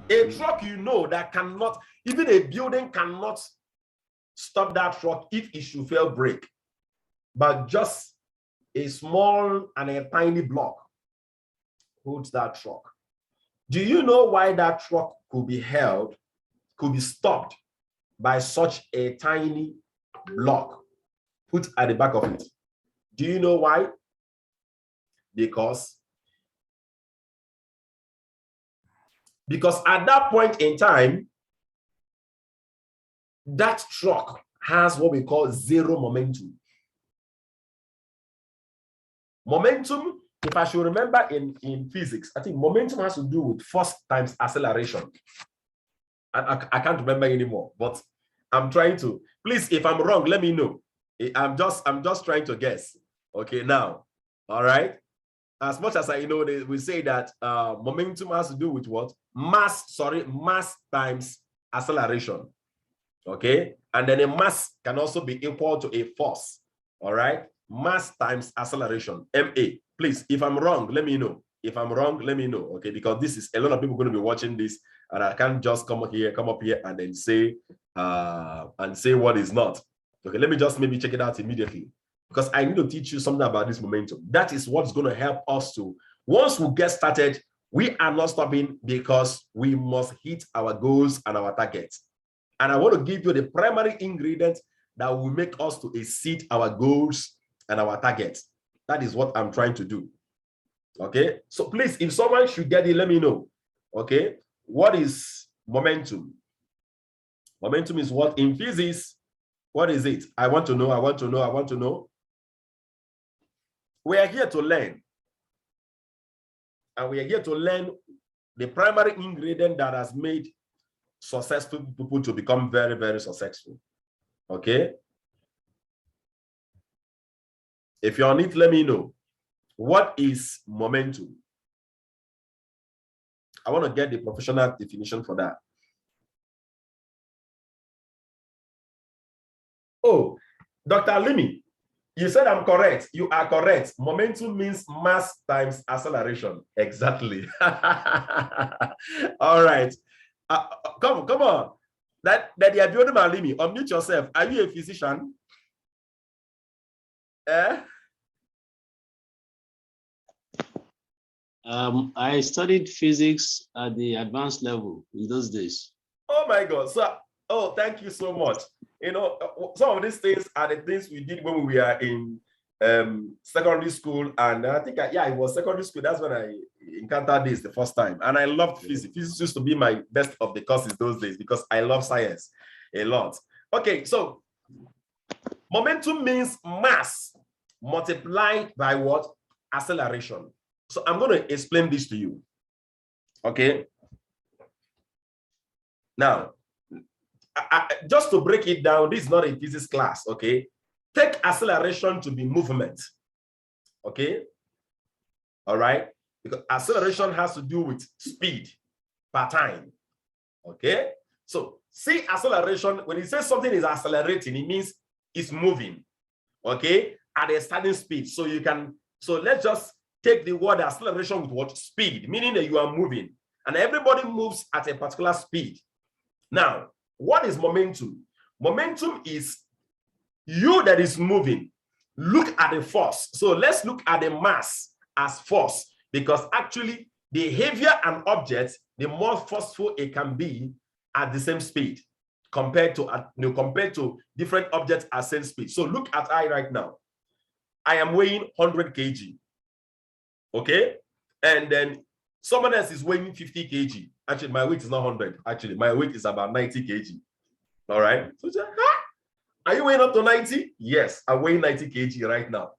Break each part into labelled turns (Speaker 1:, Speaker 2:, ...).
Speaker 1: A truck, you know, that cannot, even a building cannot stop that truck if it should fail break. But just a small and a tiny block holds that truck. Do you know why that truck could be held, could be stopped by such a tiny block put at the back of it? Do you know why? Because at that point in time, that truck has what we call zero momentum. Momentum, if I should remember in physics, I think momentum has to do with force times acceleration. I can't remember anymore, but I'm trying to. Please, if I'm wrong, let me know. I'm just trying to guess. Okay, now, all right. As much as I know, we say that momentum has to do with what? Mass times acceleration. Okay, and then a mass can also be equal to a force. All right, mass times acceleration, ma. Please, if I'm wrong, let me know. If I'm wrong, let me know. Okay, because this is a lot of people going to be watching this, and I can't just come up here, and then say what is not. Okay, let me just maybe check it out immediately, because I need to teach you something about this momentum. That is what's going to help us to, once we get started, we are not stopping, because we must hit our goals and our targets. And I want to give you the primary ingredient that will make us to exceed our goals and our targets. That is what I'm trying to do. Okay, so please, if someone should get it, let me know. Okay, what is momentum? Momentum is what in physics? What is it? I want to know. We are here to learn. And we are here to learn the primary ingredient that has made successful people to become very, very successful. Okay? If you're on it, let me know. What is momentum? I want to get the professional definition for that. Oh, Dr. Limi, you said I'm correct. You are correct. Momentum means mass times acceleration. Exactly. All right. Come on. That they are building my Limi. Unmute yourself. Are you a physician?
Speaker 2: I studied physics at the advanced level in those days.
Speaker 1: Oh my God. So, thank you so much. You know, some of these things are the things we did when we were in secondary school. And I think, it was secondary school. That's when I encountered this the first time. And I loved physics. Physics used to be my best of the courses those days, because I love science a lot. Okay, so momentum means mass multiplied by what? Acceleration. So I'm going to explain this to you. Okay. Now, just to break it down, this is not a physics class. Okay. Take acceleration to be movement. Okay. All right. Because acceleration has to do with speed per time. Okay. So see acceleration, when it says something is accelerating, it means it's moving. Okay. At a certain speed. So let's just take the word acceleration with what? Speed, meaning that you are moving, and everybody moves at a particular speed. Now, what is momentum? Momentum is you that is moving. Look at the force. So let's look at the mass as force, because actually the heavier an object, the more forceful it can be at the same speed compared to different objects at same speed. So look at I right now. I am weighing 100 kg. Okay, and then someone else is weighing 50 kg. Actually, my weight is not 100. Actually, my weight is about 90 kg. All right. So, are you weighing up to 90? Yes, I'm weighing 90 kg right now.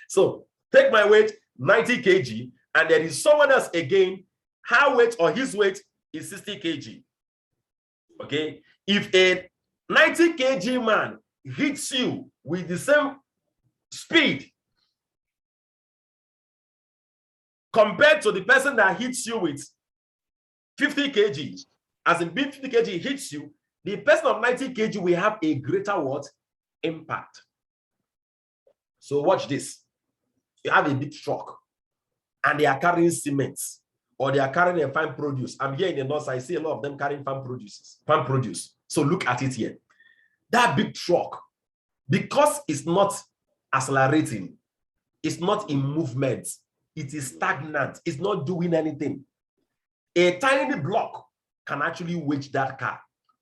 Speaker 1: So take my weight, 90 kg, and there is someone else again, her weight or his weight is 60 kg. Okay. If a 90 kg man hits you with the same speed compared to the person that hits you with 50 kg, as in 50 kg hits you, the person of 90 kg will have a greater what? Impact. So watch this. You have a big truck and they are carrying cement. or they are carrying a farm produce. I'm here in the north, I see a lot of them carrying farm produce. So look at it here. That big truck, because it's not accelerating, it's not in movement, it is stagnant, it's not doing anything. A tiny block can actually wedge that car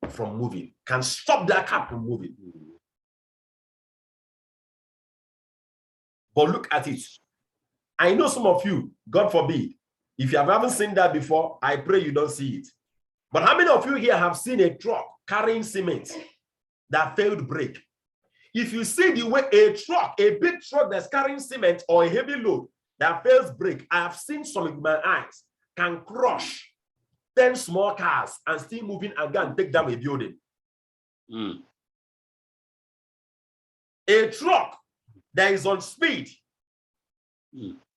Speaker 1: from moving, can stop that car from moving. But look at it. I know some of you, God forbid, if you haven't seen that before, I pray you don't see it. But how many of you here have seen a truck carrying cement that failed brake? If you see the way a big truck that's carrying cement or a heavy load that fails brake, I have seen some with my eyes, can crush 10 small cars and still moving and go and take down a building. A truck that is on speed.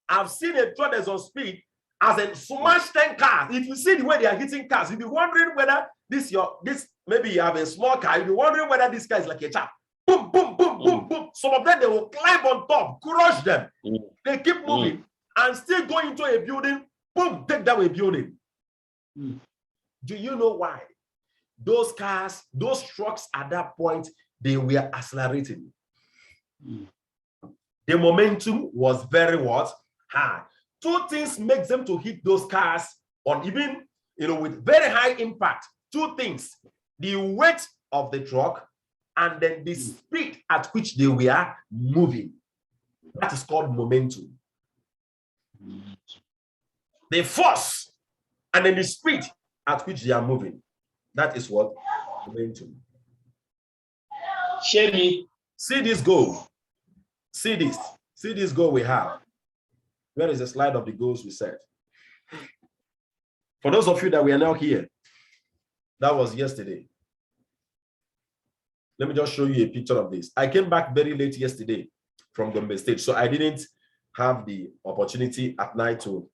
Speaker 1: I've seen a truck that's on speed as a smash 10 cars. If you see the way they are hitting cars, you'll be wondering whether this maybe you have a small car, you'll be wondering whether this car is like a chap. Boom, boom, boom, boom, boom. Some of them, they will climb on top, crush them. They keep moving and still go into a building, boom, take down a building. Do you know why? Those cars, those trucks at that point, they were accelerating. The momentum was very high. Two things make them to hit those cars on even, with very high impact. Two things: the weight of the truck and then the speed at which they were moving. That is called momentum. The force and then the speed at which they are moving. That is what? Momentum.
Speaker 2: Show me.
Speaker 1: See this goal. See this. See this goal we have. Where is the slide of the goals we set? For those of you that were now here, that was yesterday. Let me just show you a picture of this. I came back very late yesterday from Gombe State, so I didn't have the opportunity at night to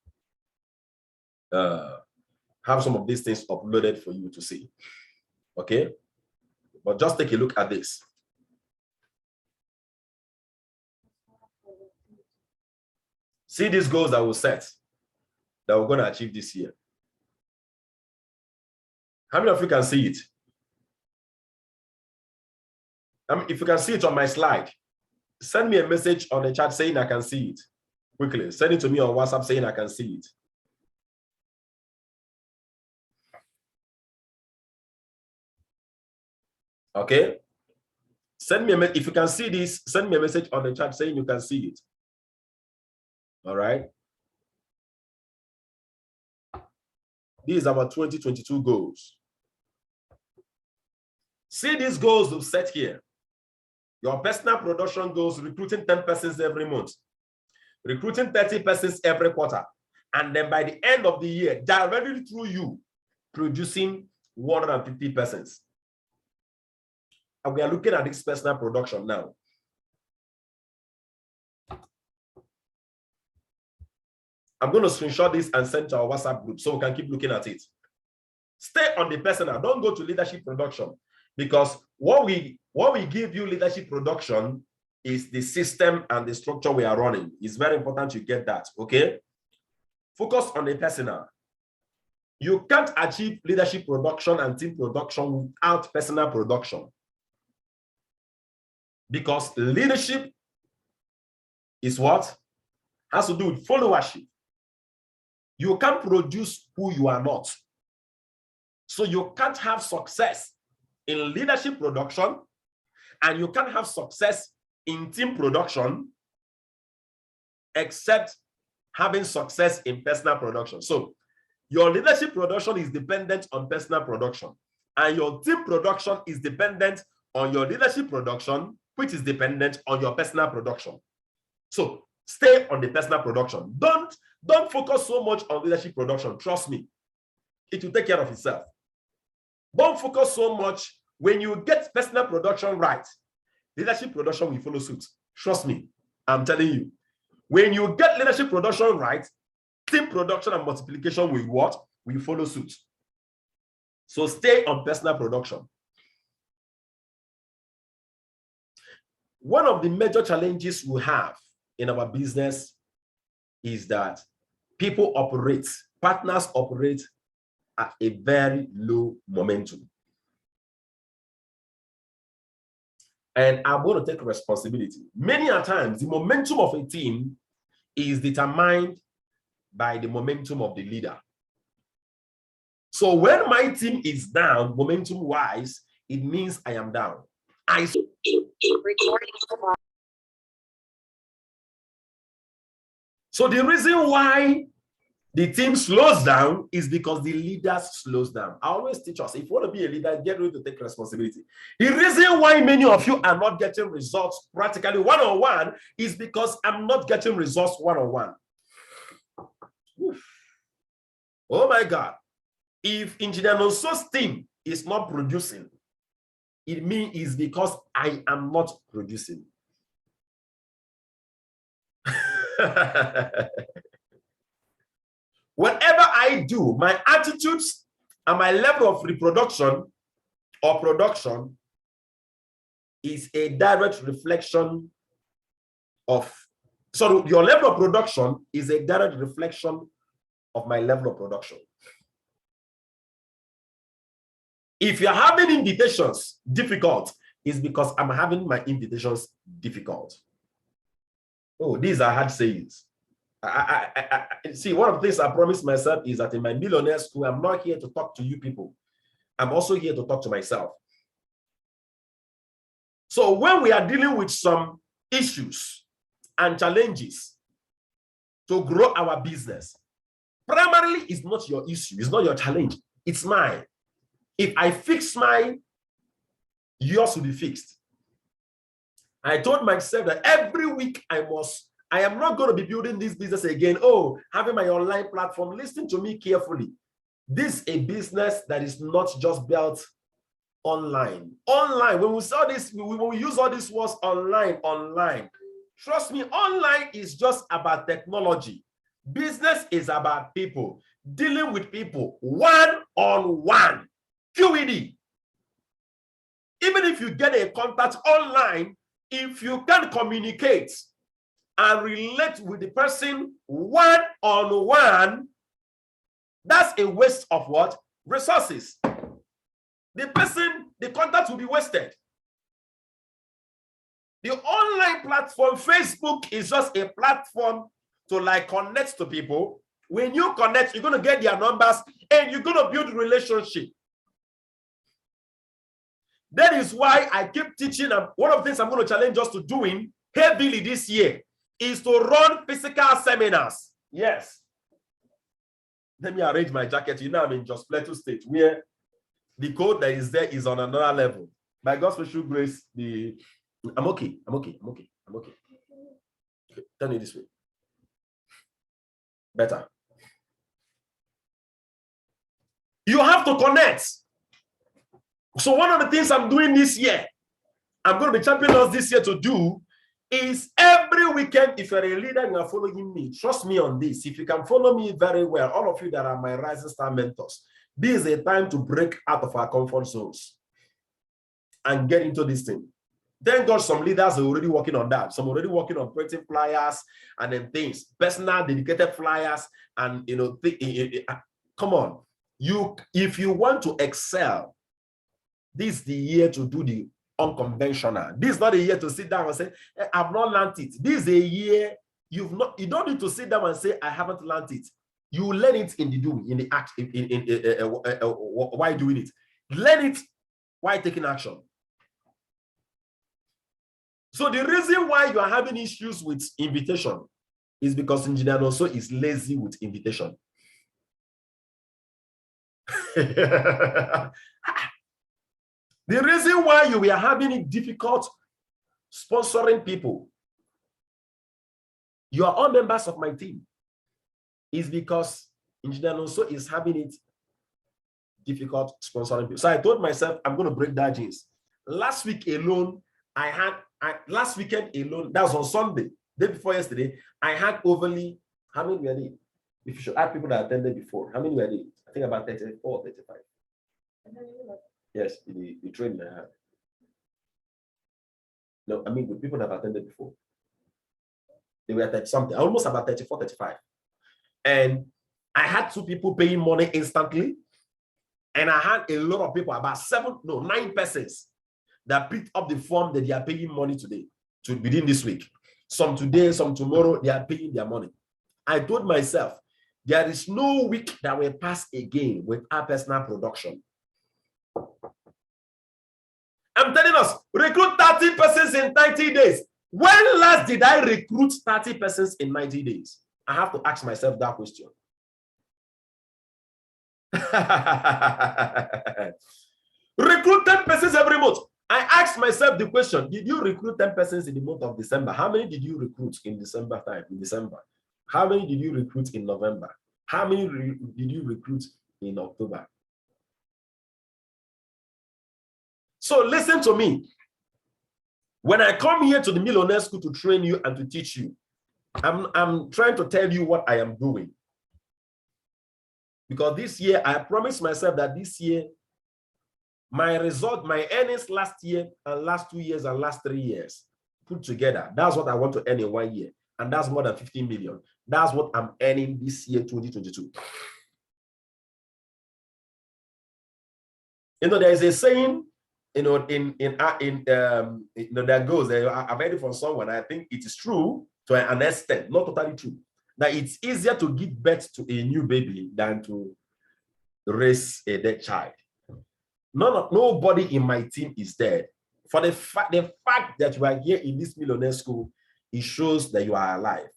Speaker 1: have some of these things uploaded for you to see. Okay? But just take a look at this. See these goals that we set, that we're going to achieve this year. How many of you can see it? If you can see it on my slide, send me a message on the chat saying I can see it. Quickly, send it to me on WhatsApp saying I can see it. Okay? Send me if you can see this, send me a message on the chat saying you can see it. All right? These are our 2022 goals. See these goals we've set here. Your personal production goals: recruiting 10 persons every month, recruiting 30 persons every quarter, and then by the end of the year, directly through you, producing 150 persons. And we are looking at this personal production now. I'm going to screenshot this and send to our WhatsApp group so we can keep looking at it. Stay on the personal. Don't go to leadership production, because what we give you leadership production is the system and the structure we are running. It's very important you get that, okay? Focus on the personal. You can't achieve leadership production and team production without personal production. Because leadership is what? Has to do with followership. You can't produce who you are not. So you can't have success in leadership production, and you can't have success in team production except having success in personal production. So your leadership production is dependent on personal production, and your team production is dependent on your leadership production, which is dependent on your personal production. So stay on the personal production. Don't focus so much on leadership production. Trust me, it will take care of itself. Don't focus so much. When you get personal production right, leadership production will follow suit. Trust me, I'm telling you. When you get leadership production right, team production and multiplication will what? Will follow suit. So stay on personal production. One of the major challenges we have in our business is that partners operate at a very low momentum. And I'm going to take responsibility. Many a times, the momentum of a team is determined by the momentum of the leader. So when my team is down, momentum-wise, it means I am down. So the reason why the team slows down is because the leader slows down. I always teach us, if you want to be a leader, get ready to take responsibility. The reason why many of you are not getting results practically one-on-one is because I'm not getting results one-on-one. Oh my God. If Engineer Nonso's team is not producing, it means it's because I am not producing. Whatever I do, my attitudes and my level of reproduction or production is a direct reflection of, so your level of production is a direct reflection of my level of production. If you're having invitations difficult, it's because I'm having my invitations difficult. Oh, these are hard sayings. See, one of the things I promised myself is that in my millionaire school, I'm not here to talk to you people. I'm also here to talk to myself. So when we are dealing with some issues and challenges to grow our business, primarily it's not your issue, it's not your challenge, it's mine. If I fix mine, yours will be fixed. I told myself that every week I am not going to be building this business again. Oh, having my online platform. Listen to me carefully. This is a business that is not just built online. Online, when we saw this, when we use all these words online. Trust me, online is just about technology. Business is about people, dealing with people one-on-one. QED. Even if you get a contact online, if you can communicate and relate with the person one-on-one, that's a waste of what? Resources. The contact will be wasted. The online platform, Facebook, is just a platform to like connect to people. When you connect, you're going to get their numbers and you're going to build a relationship. That is why I keep teaching. One of the things I'm going to challenge us to doing heavily this year is to run physical seminars. Yes. Let me arrange my jacket. You know, I'm in Jos Plateau State, where the code that is there is on another level. By God's special grace, I'm okay. Turn it this way. Better. You have to connect. So one of the things I'm doing this year, I'm going to be championing us this year to do, is every weekend, if you're a leader and you're following me, trust me on this. If you can follow me very well, all of you that are my Rising Star mentors, this is a time to break out of our comfort zones and get into this thing. Thank God some leaders are already working on that. Some already working on printing flyers and then things, personal dedicated flyers, and come on. If you want to excel, this is the year to do the unconventional. This is not a year to sit down and say, I've not learned it. This is a year you don't need to sit down and say, I haven't learned it. You learn it in the doing, in the act, why doing it. Learn it while taking action. So the reason why you are having issues with invitation is because Engineer Nonso is lazy with invitation. The reason why you are having it difficult sponsoring people, you are all members of my team, is because Engineer Nonso is having it difficult sponsoring people. So I told myself, I'm going to break that jinx. Last week alone, last weekend alone, that was on Sunday, day before yesterday, I had overly, how many were they? If you should add people that attended before, how many were they? I think about 34 or 35. Yes, the training I had. No, I mean with people that have attended before. They were at something, almost about 34, 35. And I had 2 people paying money instantly. And I had a lot of people, about 9 persons that picked up the form that they are paying money today, within this week. Some today, some tomorrow, they are paying their money. I told myself, there is no week that will pass again without personal production. I'm telling us, recruit 30 persons in 90 days. When last did I recruit 30 persons in 90 days? I have to ask myself that question. Recruit 10 persons every month. I asked myself the question, did you recruit 10 persons in the month of December? How many did you recruit in December time? In December? How many did you recruit in November? How many did you recruit in October? So listen to me. When I come here to the Millionaire School to train you and to teach you, I'm trying to tell you what I am doing. Because this year, I promised myself that this year, my earnings last year and last 2 years and last 3 years put together, that's what I want to earn in 1 year. And that's more than 15 million. That's what I'm earning this year, 2022. You know, there is a saying, you know, that goes, I've heard it from someone, I think it is true to an extent, not totally true, that it's easier to give birth to a new baby than to raise a dead child. Nobody in my team is dead. For the fact that you are here in this Millionaire School, it shows that you are alive.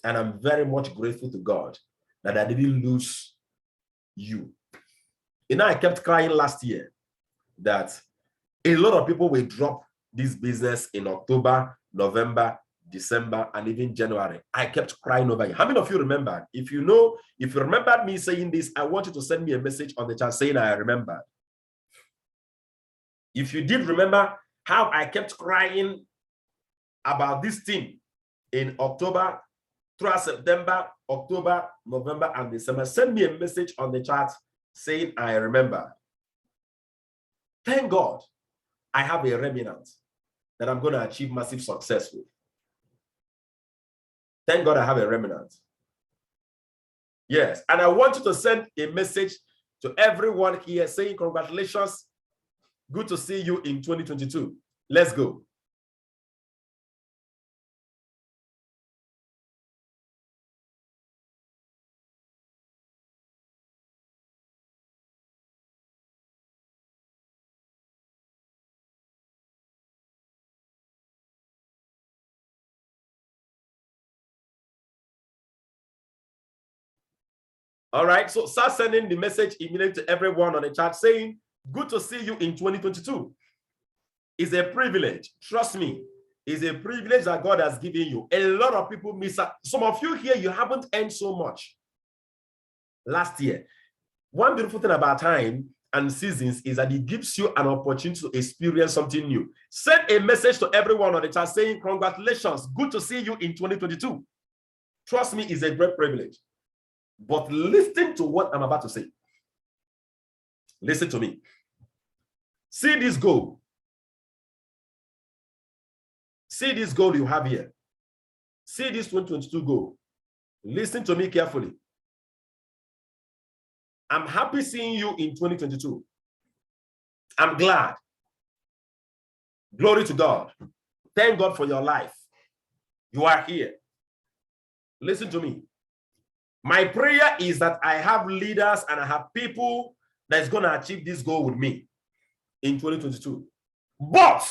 Speaker 1: And I'm very much grateful to God that I didn't lose you. You know, I kept crying last year that a lot of people will drop this business in October, November, December, and even January. I kept crying over you. How many of you remember? If you remembered me saying this, I want you to send me a message on the chat saying I remember. If you did remember how I kept crying about this thing in October, throughout September, October, November, and December, send me a message on the chat saying I remember. Thank God I have a remnant that I'm going to achieve massive success with. Thank God I have a remnant. Yes, and I want you to send a message to everyone here saying congratulations. Good to see you in 2022. Let's go. All right, so start sending the message immediately to everyone on the chat saying, good to see you in 2022. It's a privilege. Trust me, it's a privilege that God has given you. A lot of people miss out. Some of you here, you haven't earned so much last year. One beautiful thing about time and seasons is that it gives you an opportunity to experience something new. Send a message to everyone on the chat saying, congratulations, good to see you in 2022. Trust me, it's a great privilege. But listen to what I'm about to say. Listen to me. See this goal. See this goal you have here. See this 2022 goal. Listen to me carefully. I'm happy seeing you in 2022. I'm glad. Glory to God. Thank God for your life. You are here. Listen to me. My prayer is that I have leaders and I have people that's going to achieve this goal with me in 2022. But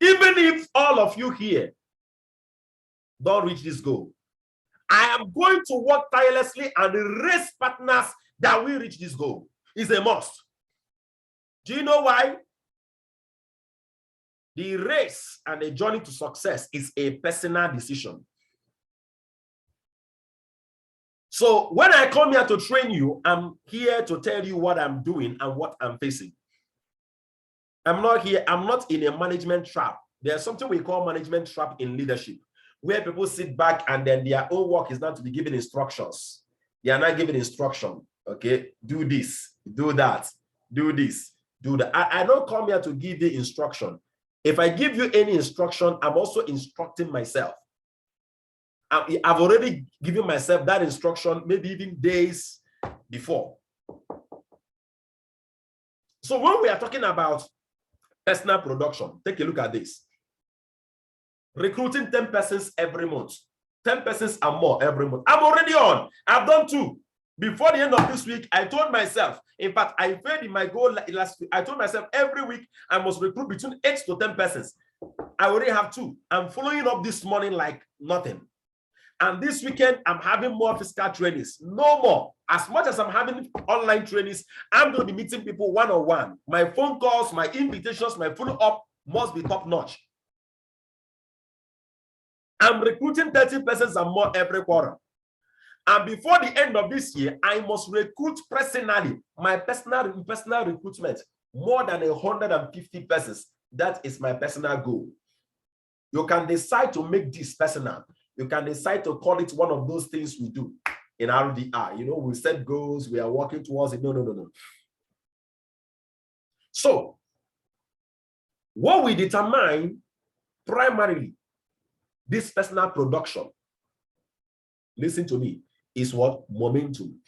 Speaker 1: even if all of you here don't reach this goal, I am going to work tirelessly and raise partners that will reach this goal. It's a must. Do you know why? The race and the journey to success is a personal decision. So when I come here to train you, I'm here to tell you what I'm doing and what I'm facing. I'm not in a management trap. There's something we call management trap in leadership, where people sit back and then their own work is not to be given instructions. They are not given instruction. Okay, do this, do that, do this, do that. I don't come here to give you instruction. If I give you any instruction, I'm also instructing myself. I've already given myself that instruction, maybe even days before. So when we are talking about personal production, take a look at this. Recruiting 10 persons every month. 10 persons and more every month. I'm already on. I've done 2. Before the end of this week, I told myself, in fact, I failed in my goal last week. I told myself every week I must recruit between 8 to 10 persons. I already have 2. I'm following up this morning like nothing. And this weekend, I'm having more physical trainings. No more. As much as I'm having online trainings, I'm going to be meeting people one-on-one. My phone calls, my invitations, my follow-up must be top-notch. I'm recruiting 30 persons and more every quarter. And before the end of this year, I must recruit personally, my personal recruitment, more than 150 persons. That is my personal goal. You can decide to make this personal. You can decide to call it one of those things we do in RDR. You know, we set goals, we are working towards it. No. So, what we determine primarily, this personal production, listen to me, is what? Momentum.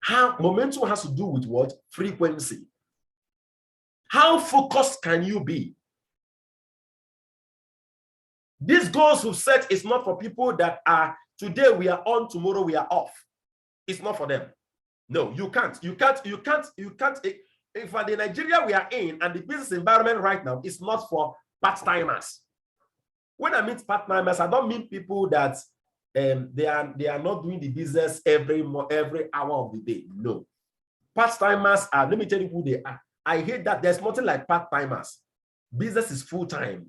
Speaker 1: How momentum has to do with what? Frequency. How focused can you be? These goals we've set is not for people that are today we are on, tomorrow we are off. It's not for them. No, you can't. If the Nigeria we are in and the business environment right now is not for part-timers. When I mean part-timers, I don't mean people that they are not doing the business every hour of the day. No. Part-timers are, let me tell you who they are. I hate that there's nothing like part-timers. Business is full-time.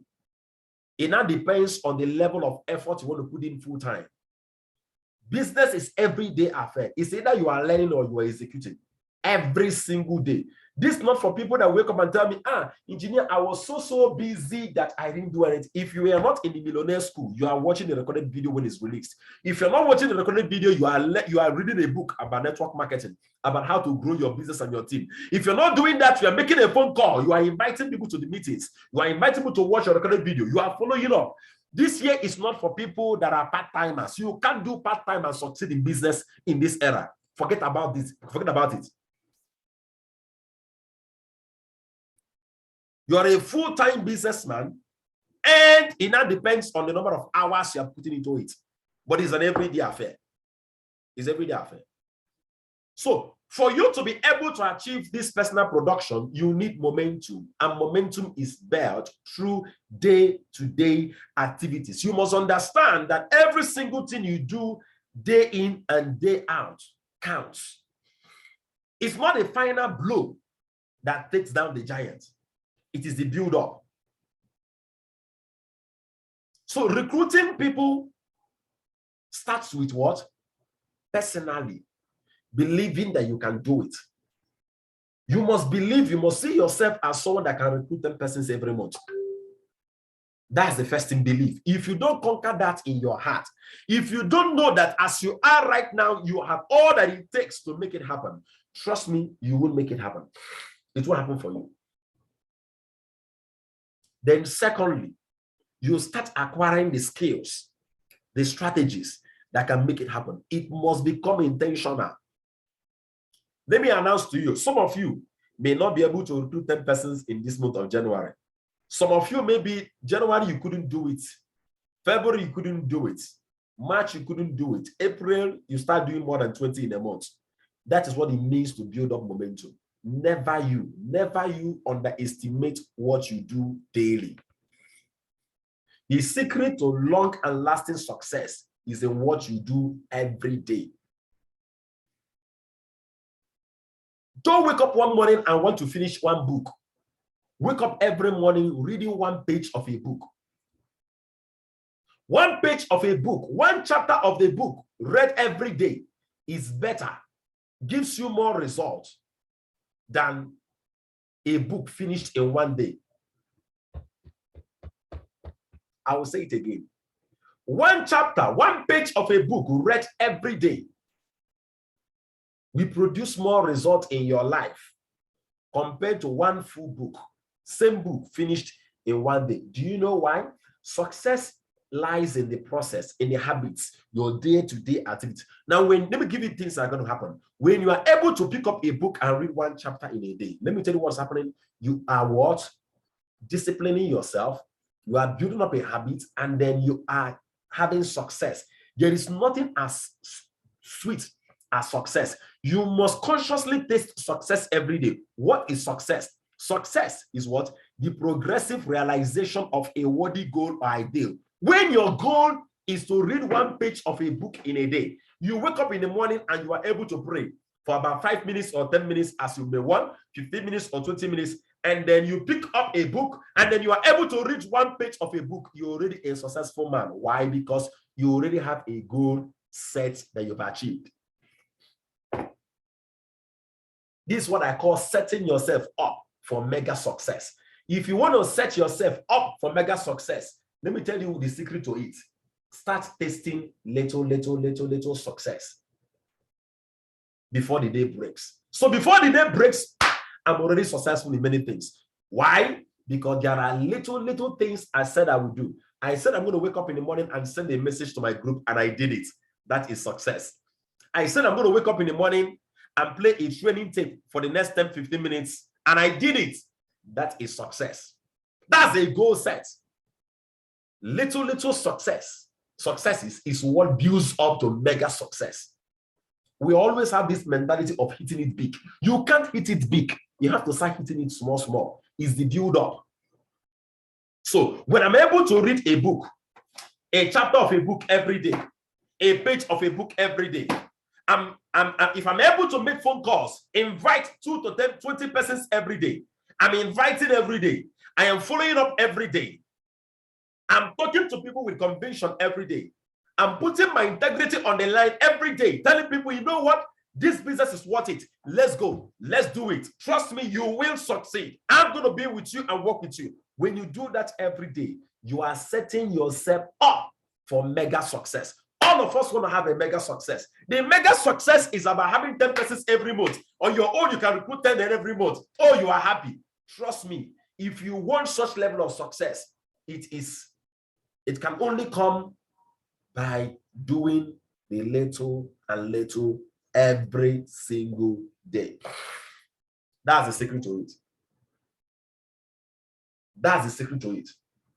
Speaker 1: It now depends on the level of effort you want to put in full-time. Business is everyday affair. It's either you are learning or you are executing every single day. This is not for people that wake up and tell me, engineer, I was so busy that I didn't do anything. If you are not in the millionaire school, you are watching the recorded video when it's released. If you're not watching the recorded video, you are reading a book about network marketing, about how to grow your business and your team. If you're not doing that, you are making a phone call. You are inviting people to the meetings. You are inviting people to watch your recorded video. You are following up. This year is not for people that are part-timers. You can't do part-time and succeed in business in this era. Forget about this. Forget about it. You are a full-time businessman, and it now depends on the number of hours you are putting into it. But it's an everyday affair. It's everyday affair. So, for you to be able to achieve this personal production, you need momentum. And momentum is built through day-to-day activities. You must understand that every single thing you do day in and day out counts. It's not a final blow that takes down the giant. It is the build-up. So recruiting people starts with what? Personally. Believing that you can do it. You must believe, you must see yourself as someone that can recruit 10 persons every month. That's the first thing, belief. If you don't conquer that in your heart, if you don't know that as you are right now, you have all that it takes to make it happen, trust me, you will make it happen. It will happen for you. Then secondly, you start acquiring the skills, the strategies that can make it happen. It must become intentional. Let me announce to you, some of you may not be able to recruit 10 persons in this month of January. Some of you, maybe January, you couldn't do it. February, you couldn't do it. March, you couldn't do it. April, you start doing more than 20 in a month. That is what it means to build up momentum. Never you underestimate what you do daily. The secret to long and lasting success is in what you do every day. Don't wake up one morning and want to finish one book. Wake up every morning reading one page of a book. One page of a book, one chapter of the book read every day is better, gives you more results than a book finished in one day. I will say it again. One chapter, one page of a book read every day will produce more results in your life compared to one full book, same book finished in one day. Do you know why? Success lies in the process, in the habits, your day-to-day activities. Now, let me give you things that are going to happen. When you are able to pick up a book and read one chapter in a day, let me tell you what's happening. You are what? Disciplining yourself. You are building up a habit, and then you are having success. There is nothing as sweet as success. You must consciously taste success every day. What is success? Success is what? The progressive realization of a worthy goal or ideal. When your goal is to read one page of a book in a day, you wake up in the morning and you are able to pray for about 5 minutes or 10 minutes as you may want, 15 minutes or 20 minutes, and then you pick up a book and then you are able to read one page of a book. You're already a successful man. Why? Because you already have a goal set that you've achieved. This is what I call setting yourself up for mega success. If you want to set yourself up for mega success, let me tell you the secret to it. Start tasting little success before the day breaks. So before the day breaks, I'm already successful in many things. Why? Because there are little things I said I would do. I said I'm going to wake up in the morning and send a message to my group, and I did it. That is success. I said I'm going to wake up in the morning and play a training tape for the next 10-15 minutes, and I did it. That is success. That's a goal set. Little success. Success is what builds up to mega success. We always have this mentality of hitting it big. You can't hit it big. You have to start hitting it small. It's the build up. So when I'm able to read a book, a chapter of a book every day, a page of a book every day, if I'm able to make phone calls, invite 2 to 10, 20 persons every day, I'm inviting every day, I am following up every day, I'm talking to people with conviction every day, I'm putting my integrity on the line every day, telling people, you know what? This business is worth it. Let's go. Let's do it. Trust me, you will succeed. I'm going to be with you and work with you. When you do that every day, you are setting yourself up for mega success. All of us want to have a mega success. The mega success is about having 10 persons every month. On your own, you can recruit 10 every month. Oh, you are happy. Trust me, if you want such level of success, it can only come by doing the little and little every single day. That's the secret to it. That's the secret to it.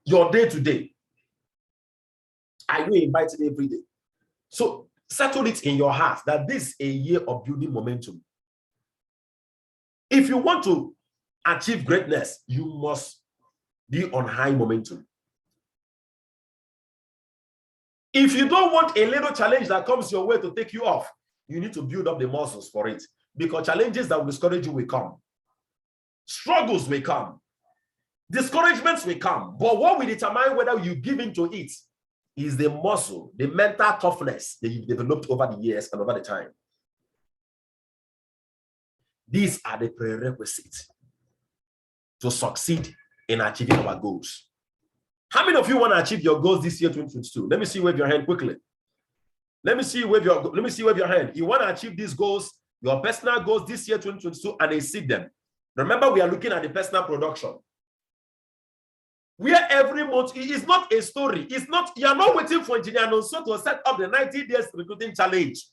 Speaker 1: Your day to day. I will invite it every day. So settle it in your heart that this is a year of building momentum. If you want to achieve greatness, you must be on high momentum. If you don't want a little challenge that comes your way to take you off, you need to build up the muscles for it, because challenges that will discourage you will come. Struggles will come. Discouragements will come. But what will determine whether you give into it is the muscle, the mental toughness that you've developed over the years and over the time. These are the prerequisites to succeed in achieving our goals. How many of you want to achieve your goals this year, 2022? Let me see, wave your hand quickly. Let me see, wave your hand. You want to achieve these goals, your personal goals this year, 2022, and exceed them. Remember, we are looking at the personal production. Where every month, it is not a story. It's not, you are not waiting for Engineer Nonso to set up the 90 days recruiting challenge.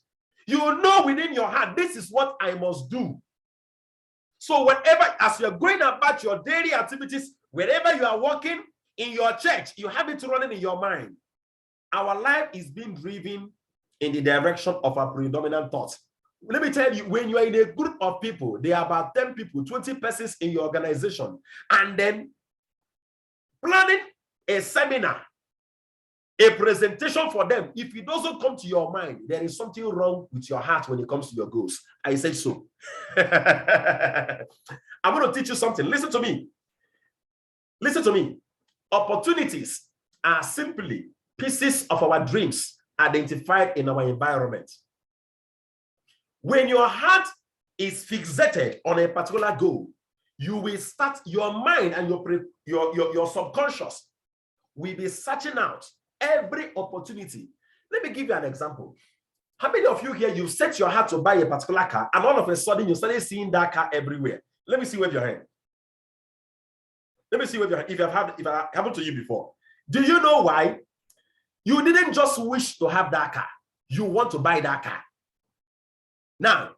Speaker 1: You know within your heart, this is what I must do. So whenever, as you're going about your daily activities, wherever you are working, in your church, you have it running in your mind. Our life is being driven in the direction of our predominant thoughts. Let me tell you, when you are in a group of people, there are about 10 people, 20 persons in your organization, and then planning a seminar, a presentation for them, if it doesn't come to your mind, there is something wrong with your heart when it comes to your goals. I said so. I'm going to teach you something. Listen to me. Listen to me. Opportunities are simply pieces of our dreams identified in our environment. When your heart is fixated on a particular goal, you will start, your mind and your subconscious will be searching out every opportunity. Let me give you an example. How many of you here, you set your heart to buy a particular car, and all of a sudden you started seeing that car everywhere? Let me see, wave your hand. Let me see if it happened to you before. Do you know why? You didn't just wish to have that car. You want to buy that car. Now,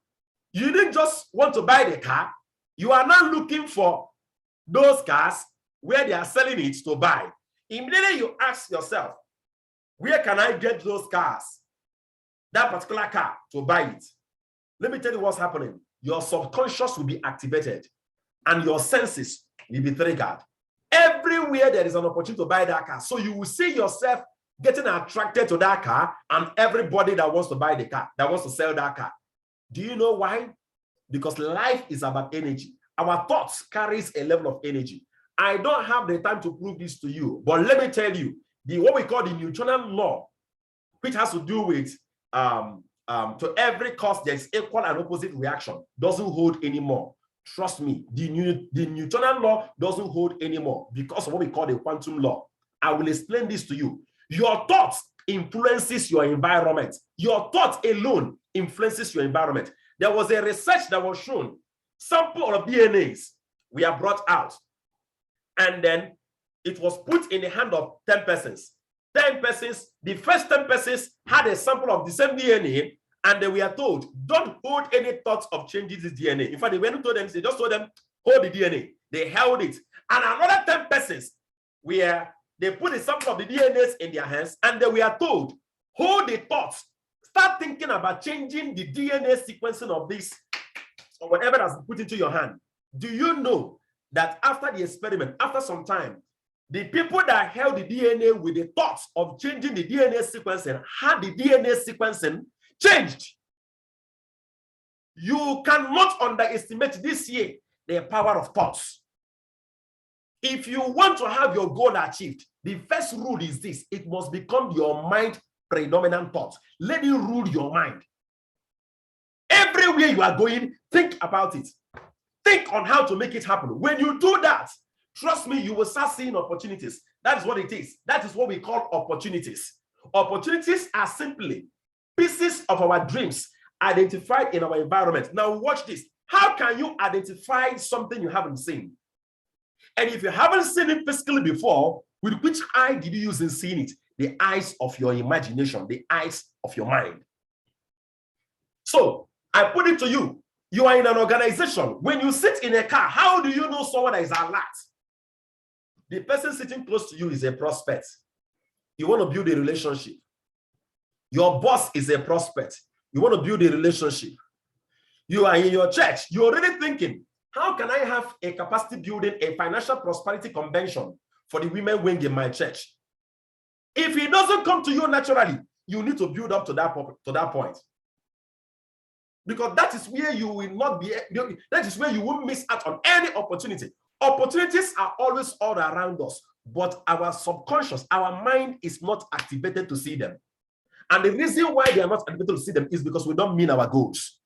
Speaker 1: you didn't just want to buy the car. You are now looking for those cars where they are selling it to buy. Immediately you ask yourself, where can I get those cars, that particular car, to buy it? Let me tell you what's happening. Your subconscious will be activated and your senses will be triggered. Everywhere there is an opportunity to buy that car. So you will see yourself getting attracted to that car and everybody that wants to buy the car, that wants to sell that car. Do you know why? Because life is about energy. Our thoughts carries a level of energy. I don't have the time to prove this to you, but let me tell you, what we call the Newtonian law, which has to do with to every cause there is equal and opposite reaction, doesn't hold anymore. Trust me, the Newtonian law doesn't hold anymore because of what we call the quantum law. I will explain this to you. Your thoughts influences your environment. Your thought alone influences your environment. There was a research that was shown. Sample of DNAs were brought out, and then it was put in the hand of 10 persons. 10 persons, the first 10 persons had a sample of the same DNA, and they were told, don't hold any thoughts of changing this DNA. In fact, they went to them, they just told them, hold the DNA. They held it. And another 10 persons, where they put a sample of the DNAs in their hands, and they were told, hold the thoughts. Start thinking about changing the DNA sequencing of this, or whatever that's put into your hand. Do you know that after the experiment, after some time, the people that held the DNA with the thoughts of changing the DNA sequencing had the DNA sequencing changed? You cannot underestimate this year the power of thoughts. If you want to have your goal achieved, the first rule is this: it must become your mind predominant thought. Let it rule your mind. Everywhere you are going, think about it. Think on how to make it happen. When you do that, trust me, you will start seeing opportunities. That is what it is. That is what we call opportunities. Opportunities are simply pieces of our dreams identified in our environment. Now watch this. How can you identify something you haven't seen? And if you haven't seen it physically before, with which eye did you use in seeing it? The eyes of your imagination, the eyes of your mind. So I put it to you. You are in an organization. When you sit in a car, how do you know someone that is alert? The person sitting close to you is a prospect. You want to build a relationship. Your boss is a prospect. You want to build a relationship. You are in your church. You're already thinking, how can I have a capacity building, a financial prosperity convention for the women wing in my church? If it doesn't come to you naturally, you need to build up to that point. Because that is where you will not be, that is where you will miss out on any opportunity. Opportunities are always all around us, but our subconscious, our mind is not activated to see them. And the reason why they are not activated to see them is because we don't mean our goals.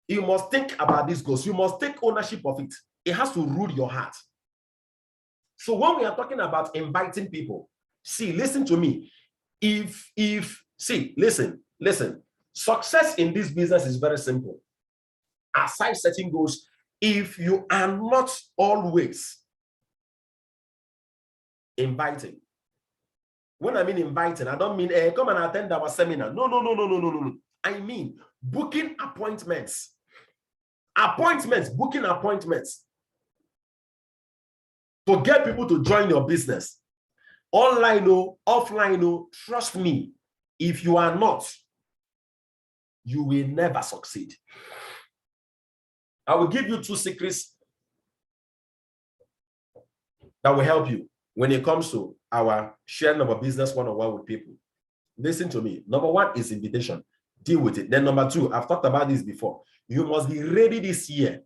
Speaker 1: You must think about these goals. You must take ownership of it. It has to rule your heart. So when we are talking about inviting people, see, listen to me. Listen. Success in this business is very simple. Aside setting goals, if you are not always inviting. When I mean inviting, I don't mean come and attend our seminar. No. I mean booking appointments. Booking appointments to get people to join your business. Online or offline, trust me, if you are not, you will never succeed. I will give you 2 secrets that will help you when it comes to our sharing of a business one-on-one with people. Listen to me. Number 1 is invitation. Deal with it. Then number 2, I've talked about this before. You must be ready this year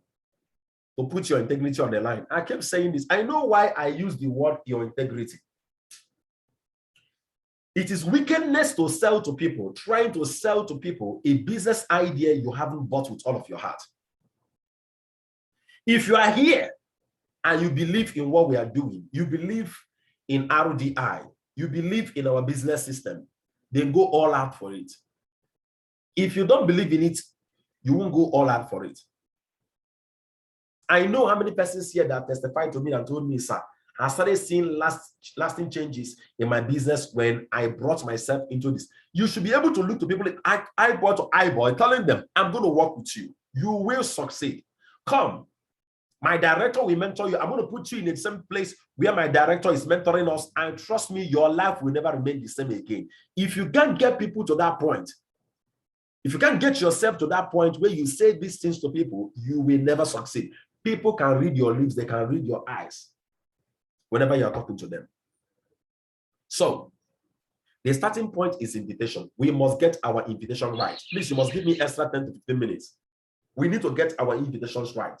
Speaker 1: to put your integrity on the line. I kept saying this. I know why I use the word your integrity. It is wickedness to sell to people, trying to sell to people a business idea you haven't bought with all of your heart. If you are here and you believe in what we are doing, you believe in RDI, you believe in our business system, then go all out for it. If you don't believe in it, you won't go all out for it. I know how many persons here that testified to me and told me, sir, I started seeing lasting changes in my business when I brought myself into this. You should be able to look to people eyeball to eyeball, telling them, I'm going to work with you. You will succeed. Come. My director will mentor you. I'm going to put you in the same place where my director is mentoring us. And trust me, your life will never remain the same again. If you can't get people to that point, if you can't get yourself to that point where you say these things to people, you will never succeed. People can read your lips. They can read your eyes whenever you are talking to them. So the starting point is invitation. We must get our invitation right. Please, you must give me extra 10 to 15 minutes. We need to get our invitations right.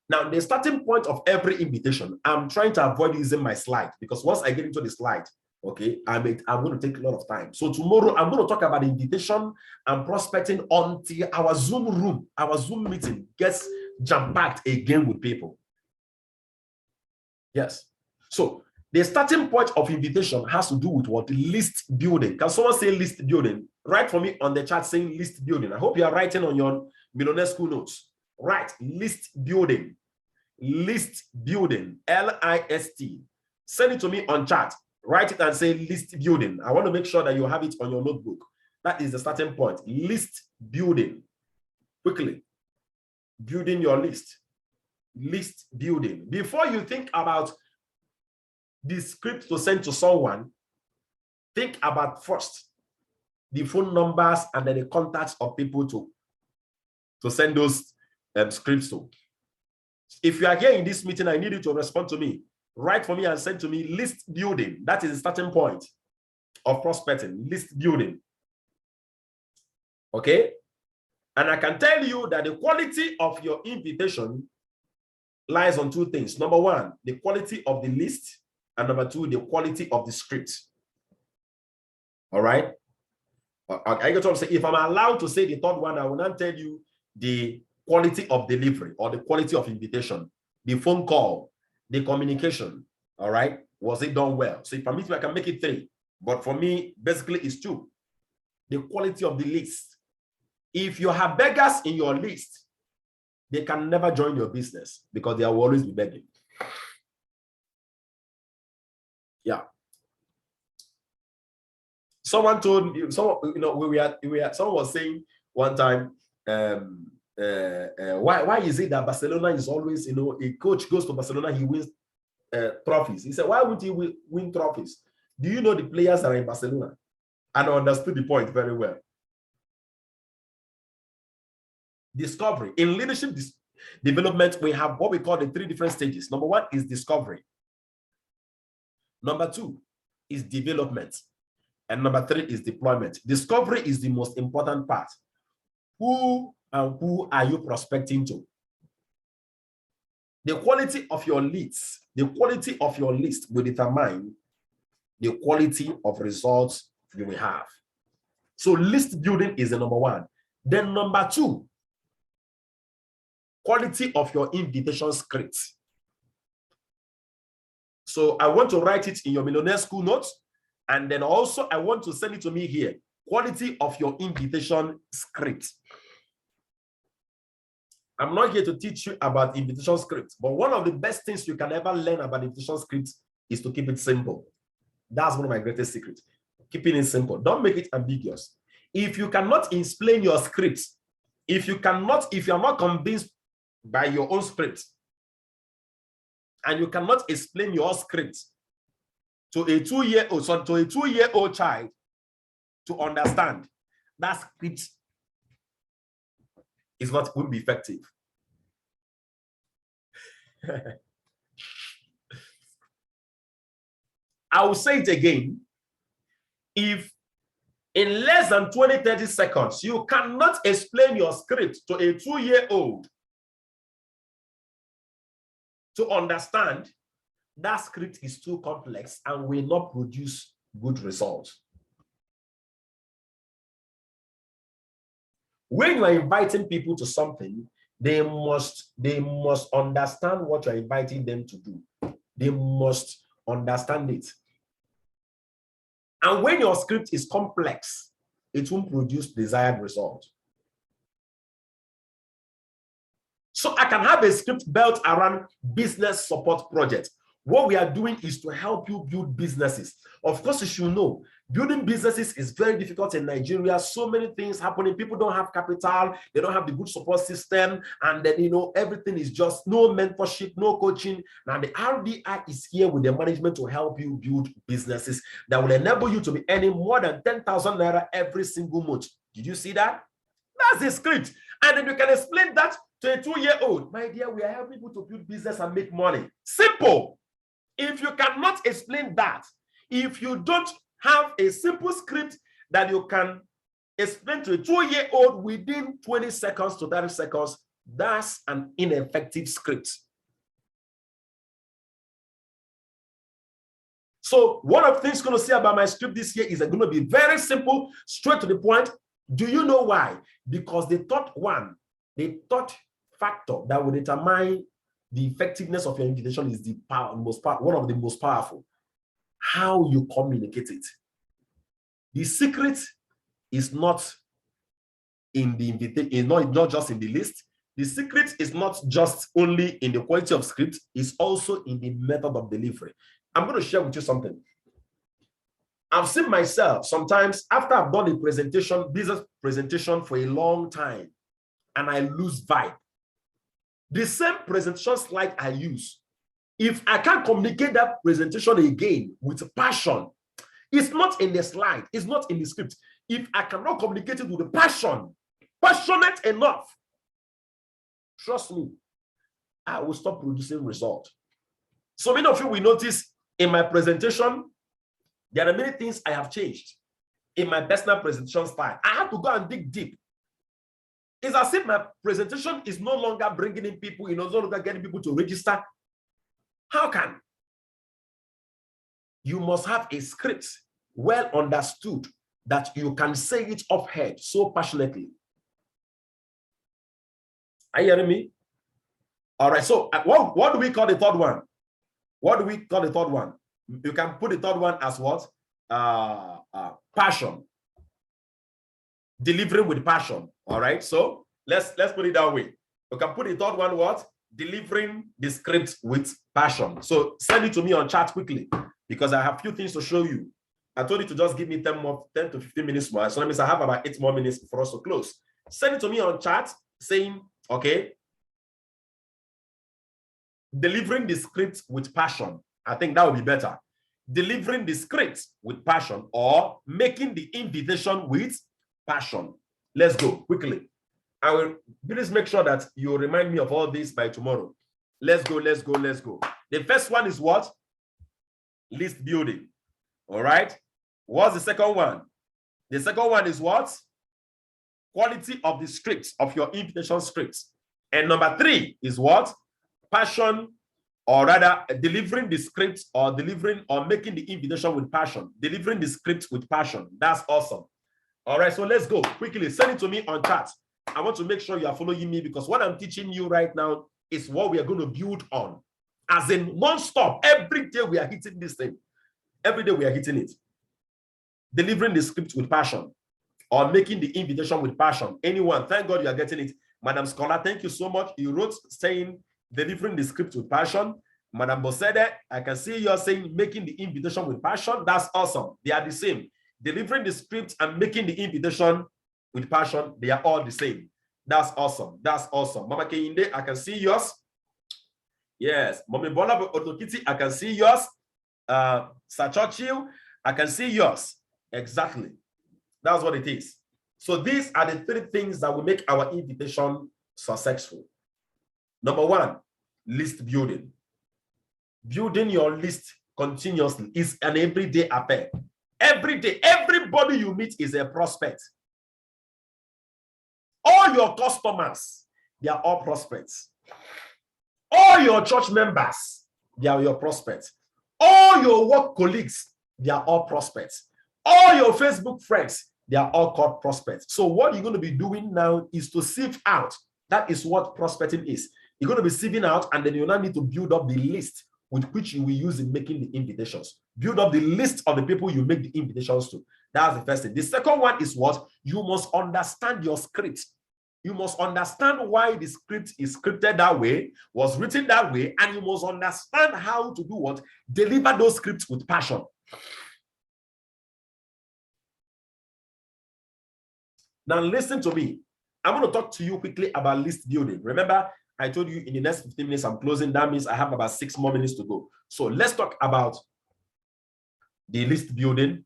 Speaker 1: Now, the starting point of every invitation, I'm trying to avoid using my slide because once I get into the slide, okay, I'm going to take a lot of time. So tomorrow, I'm going to talk about invitation and prospecting until our Zoom meeting gets jam-packed again with people. Yes. So the starting point of invitation has to do with what? List building. Can someone say list building? Write for me on the chat saying list building. I hope you are writing on your Millionaire School notes. Right. List building. List building. L-I-S-T. Send it to me on chat. Write it and say list building. I want to make sure that you have it on your notebook. That is the starting point. List building. Quickly. Building your list. List building. Before you think about the script to send to someone, think about first the phone numbers and then the contacts of people to send those scripts to. If you are here in this meeting, I need you to respond to me. Write for me and send to me list building. That is the starting point of prospecting. List building. Okay? And I can tell you that the quality of your invitation lies on two things. Number one, the quality of the list. And number two, the quality of the script. All right? I get to say, if I'm allowed to say the third one, I will not tell you the quality of delivery or the quality of invitation, the phone call, the communication. All right? Was it done well? So if I meet, I can make it 3. But for me, basically, it's 2. The quality of the list. If you have beggars in your list, they can never join your business because they will always be begging. Yeah. Someone told you, someone was saying one time, why is it that Barcelona is always, a coach goes to Barcelona, he wins trophies. He said, why would he win trophies? Do you know the players that are in Barcelona? And I understood the point very well. Discovery. In leadership development, we have what we call the 3 different stages. Number 1 is discovery. Number 2 is development. And number 3 is deployment. Discovery is the most important part. Who are you prospecting to? The quality of your leads, the quality of your list will determine the quality of results you will have. So list building is the number 1. Then number 2, quality of your invitation script. So I want to write it in your Millionaire School notes. And then also I want to send it to me here. Quality of your invitation script. I'm not here to teach you about invitation script, but one of the best things you can ever learn about invitation script is to keep it simple. That's one of my greatest secrets. Keeping it simple. Don't make it ambiguous. If you cannot explain your script, if you are not convinced by your own script, and you cannot explain your script to a 2-year-old child to understand, that script will be effective. I will say it again. If in less than 20-30 seconds, you cannot explain your script to a 2-year-old to understand, that script is too complex and will not produce good results. When you are inviting people to something, they must understand what you're inviting them to do. They must understand it. And when your script is complex, it won't produce desired results. So I can have a script built around business support project. What we are doing is to help you build businesses. Of course, you should know, building businesses is very difficult in Nigeria. So many things happening. People don't have capital. They don't have the good support system. And then, everything is just no mentorship, no coaching. Now, the RDI is here with the management to help you build businesses that will enable you to be earning more than 10,000 naira every single month. Did you see that? That's the script. And then you can explain that to a 2-year-old. My dear, we are helping people to build business and make money. Simple. If you cannot explain that, if you don't have a simple script that you can explain to a 2-year-old within 20 seconds to 30 seconds, that's an ineffective script. So one of the things you're going to see about my script this year is going to be very simple, straight to the point. Do you know why? Because the third factor that will determine the effectiveness of your invitation is one of the most powerful. How you communicate it. The secret is not in the invitation, not just in the list. The secret is not just only in the quality of script, it's also in the method of delivery. I'm going to share with you something. I've seen myself sometimes after I've done a presentation, business presentation for a long time, and I lose vibe. The same presentation slide I use, if I can't communicate that presentation again with passion, it's not in the slide, it's not in the script. If I cannot communicate it with the passion, passionate enough, trust me, I will stop producing result. So many of you will notice in my presentation, there are many things I have changed in my personal presentation style. I have to go and dig deep. It's as if my presentation is no longer bringing in people, no longer getting people to register. How can? You must have a script well understood that you can say it off head so passionately. Are you hearing me? All right, so what do we call the third one? What do we call the third one? You can put the third one as what? Passion. Delivering with passion. All right, so let's put it that way. You can put the third one what? Delivering the script with passion. So send it to me on chat quickly because I have a few things to show you. I told you to just give me 10 to 15 minutes more. So that means I have about 8 more minutes for us to close. Send it to me on chat saying, okay, delivering the script with passion. I think that would be better. Delivering the script with passion or making the invitation with passion. Let's go quickly. I will please make sure that you remind me of all this by tomorrow. Let's go, let's go, let's go. The first one is what? List building. All right. What's the second one? The second one is what? Quality of the script, of your invitation scripts. And number 3 is what? Passion, or rather delivering the script or making the invitation with passion. Delivering the script with passion. That's awesome. All right, so let's go quickly. Send it to me on chat. I want to make sure you are following me because what I'm teaching you right now is what we are going to build on. As in non-stop, every day we are hitting this thing. Every day we are hitting it. Delivering the script with passion or making the invitation with passion. Anyone, thank God you are getting it. Madam Scholar, thank you so much. You wrote saying delivering the script with passion. Madam Bosede, I can see you're saying making the invitation with passion. That's awesome. They are the same. Delivering the script and making the invitation with passion, they are all the same. That's awesome. That's awesome. Mama Kehinde, I can see yours. Yes. Mommy Bola Otokiti, I can see yours. Sachochiu, I can see yours. Exactly. That's what it is. So these are the 3 things that will make our invitation successful. Number 1, list building. Building your list continuously is an everyday affair. Every day, everybody you meet is a prospect. All your customers, they are all prospects. All your church members, they are your prospects. All your work colleagues, they are all prospects. All your Facebook friends, they are all called prospects. So what you're going to be doing now is to sieve out. That is what prospecting is. You're going to be sieving out, and then you now need to build up the list with which you will use in making the invitations. Build up the list of the people you make the invitations to. That's the first thing. The second one is what? You must understand your script. You must understand why the script is scripted that way, was written that way, and you must understand how to do what? Deliver those scripts with passion. Now listen to me. I'm going to talk to you quickly about list building. Remember, I told you in the next 15 minutes I'm closing. That means I have about 6 more minutes to go. So let's talk about the list building.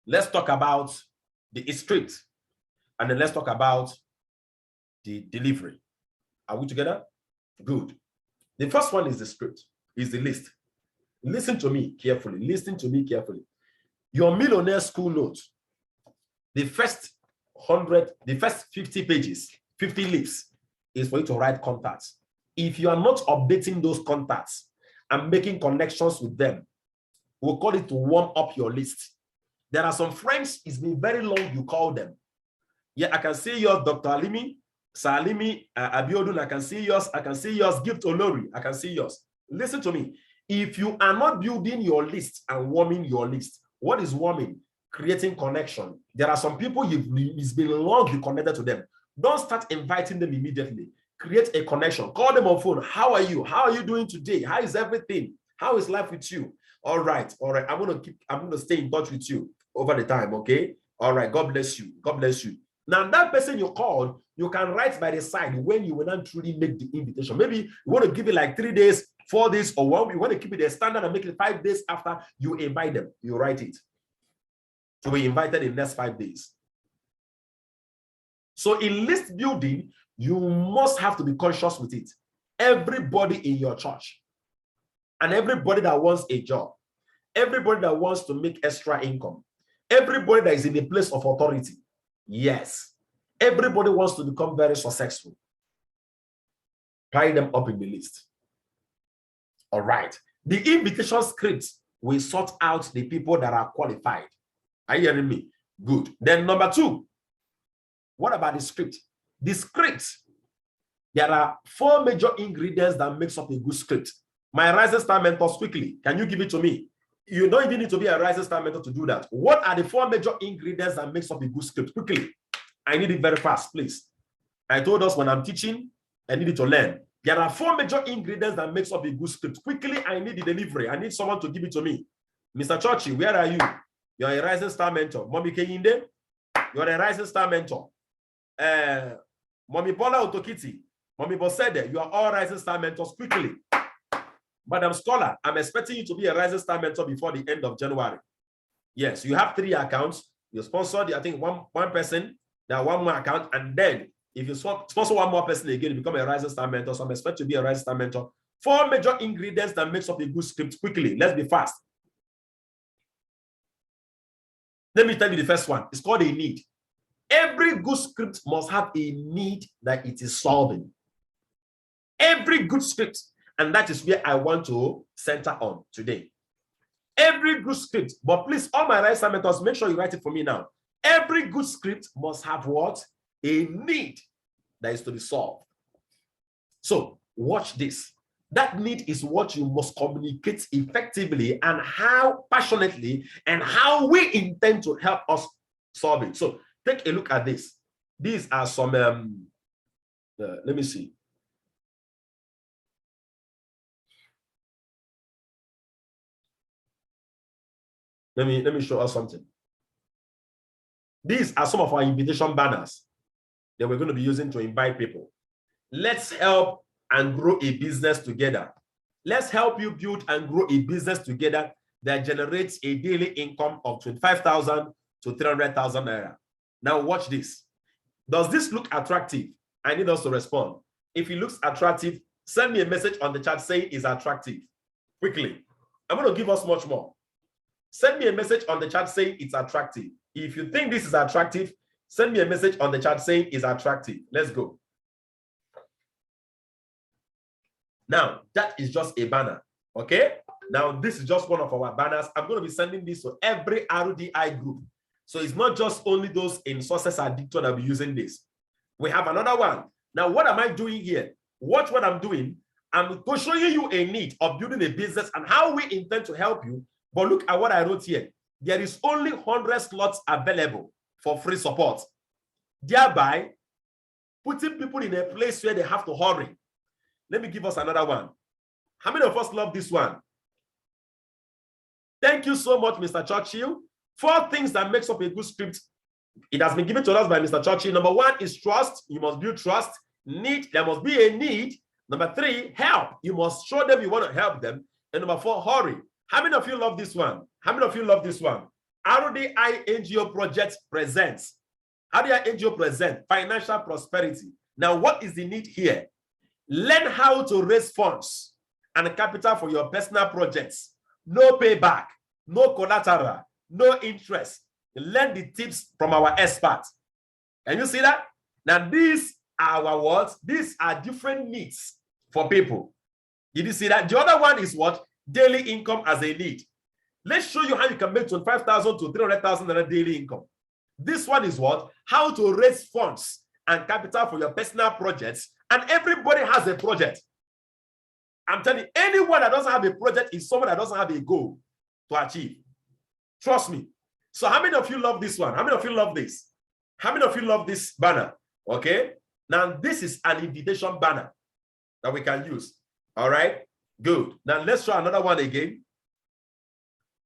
Speaker 1: Let's talk about the script. And then let's talk about the delivery. Are we together? Good. The first one is the script, is the list. Listen to me carefully. Listen to me carefully. Your millionaire school notes, the first 50 pages, 50 leaves is for you to write contacts. If you are not updating those contacts and making connections with them, we'll call it to warm up your list. There are some friends, it's been very long you call them. Yeah, I can see yours, Dr. Alimi, Salimi, Abiodun, I can see yours, Gift Olori, I can see yours. Listen to me. If you are not building your list and warming your list, what is warming? Creating connection. There are some people it's been long you connected to them. Don't start inviting them immediately. Create a connection. Call them on phone. How are you? How are you doing today? How is everything? How is life with you? All right. I'm gonna stay in touch with you over the time. Okay. All right. God bless you. God bless you. Now, that person you called, you can write by the side when you will not truly make the invitation. Maybe you want to give it like 3 days, 4 days, or 1 week. You want to keep it a standard and make it 5 days after you invite them. You write it. To be invited in the next 5 days. So in list building, you must have to be conscious with it. Everybody in your church and everybody that wants a job, everybody that wants to make extra income, everybody that is in a place of authority, yes, everybody wants to become very successful. Tie them up in the list. All right. The invitation script will sort out the people that are qualified. Are you hearing me? Good. Then number 2, what about the script? The script, there are 4 major ingredients that makes up a good script. My Rising Star mentors, quickly, can you give it to me? You don't even need to be a Rising Star mentor to do that. What are the 4 major ingredients that makes up a good script? Quickly. I need it very fast, please. I told us when I'm teaching, I need it to learn. There are 4 major ingredients that makes up a good script. Quickly, I need the delivery. I need someone to give it to me. Mr. Churchy, where are you? You're a Rising Star mentor. Mommy Keyinde, you're a Rising Star mentor. Mommy Paula Otokiti, Mommy Bosede, you are all Rising Star mentors. Quickly. Madam Scholar, I'm expecting you to be a Rising Star mentor before the end of January. Yes, you have 3 accounts. You sponsored, I think, one person, now 1 more account, and then if you sponsor 1 more person again, you become a Rising Star mentor. So I'm expecting to be a Rising Star mentor. 4 major ingredients that makes up a good script. Quickly, let's be fast. Let me tell you the first one. It's called a need. Every good script must have a need that it is solving. Every good script, and that is where I want to center on today. Every good script, but please, all my Rising Star mentors, make sure you write it for me now. Every good script must have what? A need that is to be solved. So watch this. That need is what you must communicate effectively and how passionately and how we intend to help us solve it. So take a look at this. These are some, let me see. Let me show us something. These are some of our invitation banners that we're going to be using to invite people. Let's help and grow a business together. Let's help you build and grow a business together that generates a daily income of 25,000 to 300,000 naira. Now watch this. Does this look attractive? I need us to respond. If it looks attractive, send me a message on the chat saying it's attractive. Quickly. I'm going to give us much more. Send me a message on the chat saying it's attractive. If you think this is attractive, send me a message on the chat saying it's attractive. Let's go. Now, that is just a banner, okay? Now, this is just one of our banners. I'm going to be sending this to every RDI group. So it's not just only those in Success Addiction that will be using this. We have another one. Now, what am I doing here? Watch what I'm doing. I'm showing you a need of building a business and how we intend to help you. But look at what I wrote here. There is only 100 slots available for free support. Thereby, putting people in a place where they have to hurry. Let me give us another one. How many of us love this one? Thank you so much, Mr. Churchill. 4 things that makes up a good script. It has been given to us by Mr. Churchill. Number 1 is trust. You must build trust. Need. There must be a need. Number 3, help. You must show them you want to help them. And number 4, hurry. How many of you love this one? How many of you love this one? RDI NGO Project presents. RDI NGO present financial prosperity. Now, what is the need here? Learn how to raise funds and capital for your personal projects. No payback, no collateral, no interest. Learn the tips from our experts. Can you see that? Now, these are our words. These are different needs for people. Did you see that? The other one is what? Daily income as a need. Let's show you how you can make 25,000 to 300,000 daily income. This one is what? How to raise funds and capital for your personal projects. And everybody has a project. I'm telling you, anyone that doesn't have a project is someone that doesn't have a goal to achieve. Trust me. So how many of you love this one? How many of you love this? How many of you love this banner? Okay. Now, this is an invitation banner that we can use. All right. Good. Now, let's try another one again.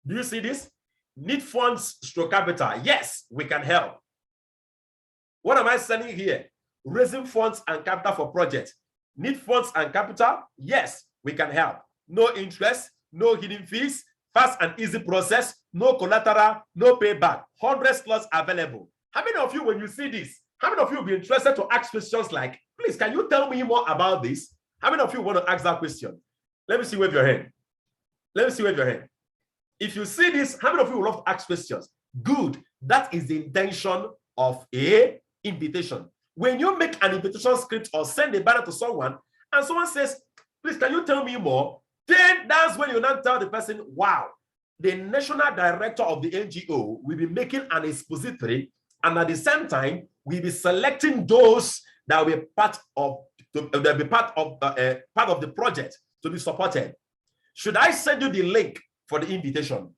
Speaker 1: Do you see this? Need funds stroke capital. Yes, we can help. What am I saying here? Raising funds and capital for projects. Need funds and capital? Yes, we can help. No interest, no hidden fees, fast and easy process, no collateral, no payback. 100 slots available. How many of you, when you see this, how many of you will be interested to ask questions like, please, can you tell me more about this? How many of you want to ask that question? Let me see, wave your hand. Let me see, wave your hand. If you see this, how many of you would love to ask questions? Good. That is the intention of a invitation. When you make an invitation script or send a banner to someone, and someone says, please, can you tell me more? Then that's when you now tell the person, wow, the national director of the NGO will be making an expository, and at the same time, we'll be selecting those that will be part of the project to be supported. Should I send you the link for the invitation?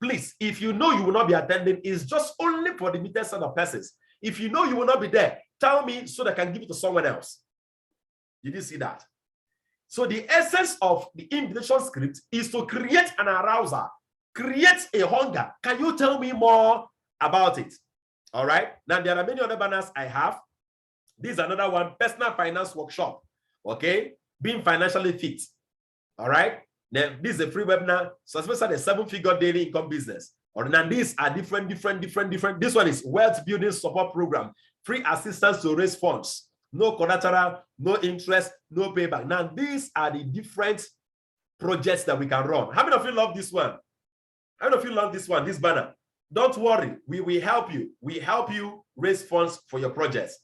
Speaker 1: Please, if you know you will not be attending, it's just only for the limited set of persons. If you know you will not be there, tell me so that I can give it to someone else. Did you see that? So the essence of the invitation script is to create an arouser, create a hunger. Can you tell me more about it? All right. Now, there are many other banners I have. This is another one, personal finance workshop. Okay. Being financially fit. All right. Now, this is a free webinar. So especially the 7-figure daily income business. Or now these are different. This one is wealth building support program, free assistance to raise funds, no collateral, no interest, no payback. Now, these are the different projects that we can run. How many of you love this one? How many of you love this one, this banner? Don't worry, we will help you. We help you raise funds for your projects.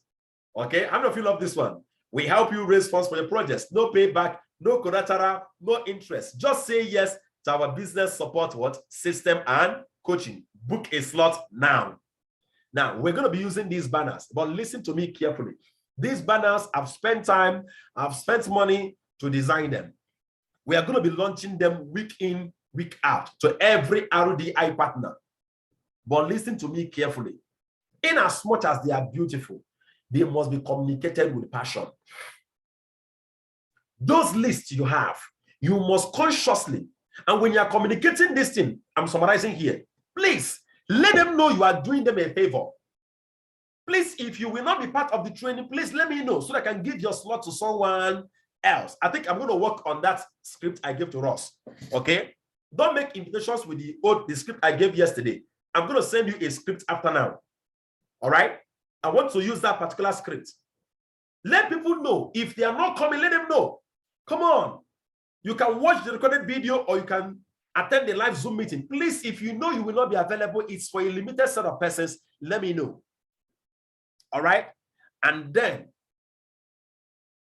Speaker 1: Okay, how many of you love this one? We help you raise funds for your projects. No payback, no collateral, no interest. Just say yes to our business support system and coaching. Book a slot now. Now, we're going to be using these banners, but listen to me carefully. These banners, I've spent time, I've spent money to design them. We are going to be launching them week in, week out to every RDI partner. But listen to me carefully. In as much as they are beautiful, they must be communicated with passion. Those lists you have, you must consciously, and when you are communicating this thing, I'm summarizing here, please let them know you are doing them a favor. Please, if you will not be part of the training, please let me know so that I can give your slot to someone else. I think I'm going to work on that script I gave to Ross. Okay? Don't make invitations with the script I gave yesterday. I'm going to send you a script after now. All right? I want to use that particular script. Let people know. If they are not coming, let them know. Come on. You can watch the recorded video or you can attend the live Zoom meeting. Please, if you know you will not be available, it's for a limited set of persons, let me know. All right? And then,